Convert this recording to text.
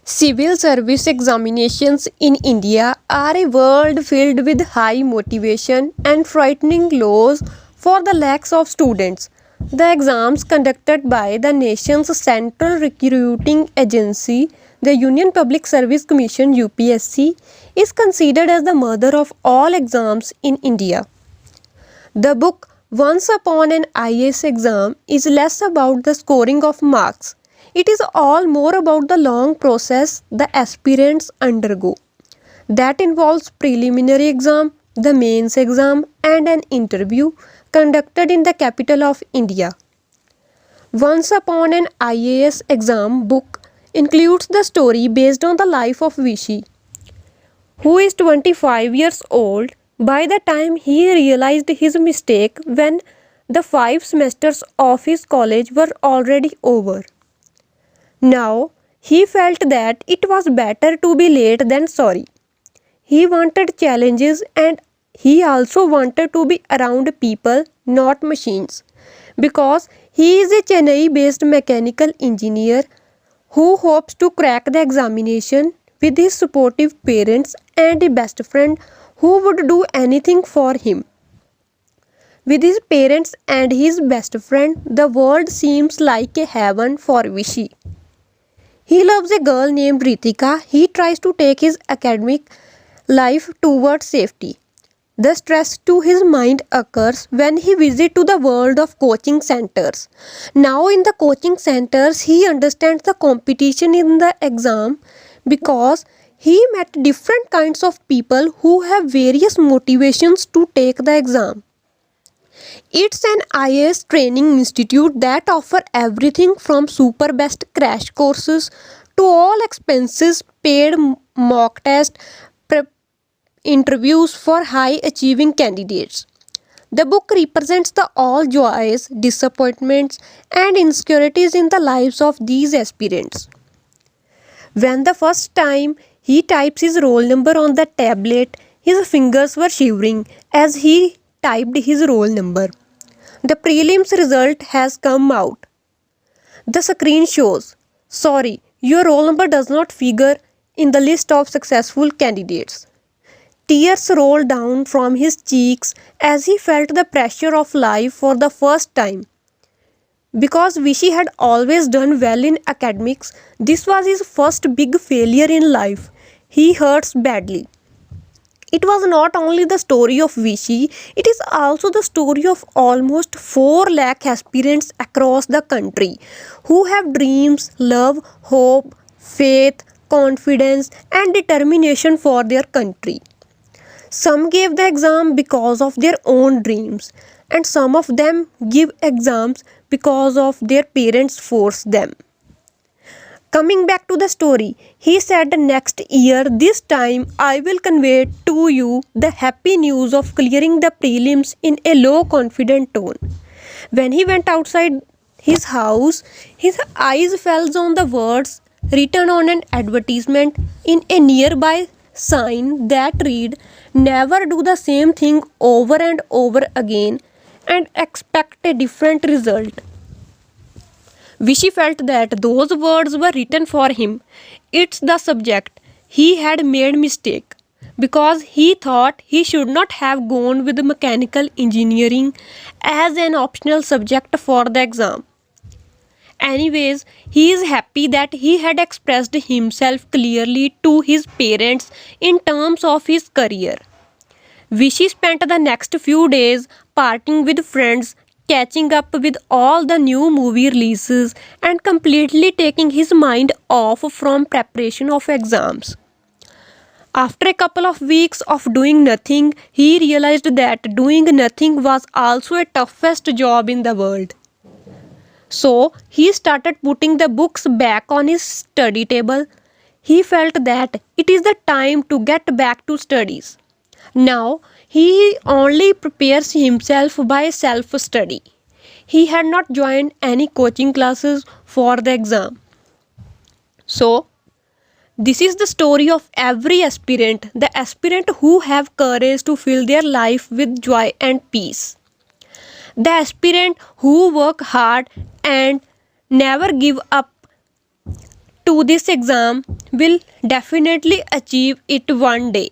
Civil service examinations in India are a world filled with high motivation and frightening lows for the lakhs of students. The exams conducted by the nation's central recruiting agency, the Union Public Service Commission UPSC, is considered as the mother of all exams in India. The book Once Upon an IAS Exam is less about the scoring of marks. It is all more about the long process the aspirants undergo. That involves preliminary exam, the mains exam, and an interview conducted in the capital of India. Once Upon an IAS Exam book includes the story based on the life of Vishy, who is 25 years old by the time he realized his mistake when the 5 semesters of his college were already over. Now, he felt that it was better to be late than sorry. He wanted challenges and he also wanted to be around people, not machines, because he is a Chennai based mechanical engineer who hopes to crack the examination with his supportive parents and a best friend who would do anything for him. With his parents and his best friend, the world seems like a heaven for Vishy. He loves a girl named Ritika. He tries to take his academic life towards safety. The stress to his mind occurs when he visits to the world of coaching centers. Now in the coaching centers, he understands the competition in the exam because he met different kinds of people who have various motivations to take the exam. It's an IAS training institute that offers everything from super best crash courses to all expenses paid mock test prep interviews for high achieving candidates. The book represents the all joys, disappointments, and insecurities in the lives of these aspirants. When the first time he types his roll number on the tablet, his fingers were shivering as he typed his roll number. The prelims result has come out. The screen shows, sorry, your roll number does not figure in the list of successful candidates. Tears rolled down from his cheeks as he felt the pressure of life for the first time. Because Vishy had always done well in academics, this was his first big failure in life. He hurts badly. It was not only the story of Vishy, it is also the story of almost 4 lakh aspirants across the country who have dreams, love, hope, faith, confidence, and determination for their country. Some gave the exam because of their own dreams, and some of them give exams because of their parents force them. Coming back to the story, he said next year this time I will convey to you the happy news of clearing the prelims in a low confident tone. When he went outside his house, his eyes fell on the words written on an advertisement in a nearby sign that read, "Never do the same thing over and over again and expect a different result." Vishy felt that those words were written for him. It's the subject. He had made mistake because he thought he should not have gone with mechanical engineering as an optional subject for the exam. Anyways, he is happy that he had expressed himself clearly to his parents in terms of his career. Vishy spent the next few days partying with friends, catching up with all the new movie releases, and completely taking his mind off from preparation of exams. After a couple of weeks of doing nothing, he realized that doing nothing was also a toughest job in the world. So, he started putting the books back on his study table. He felt that it is the time to get back to studies. Now, he only prepares himself by self-study. He had not joined any coaching classes for the exam. So, this is the story of every aspirant, the aspirant who have courage to fill their life with joy and peace. The aspirant who work hard and never give up to this exam will definitely achieve it one day.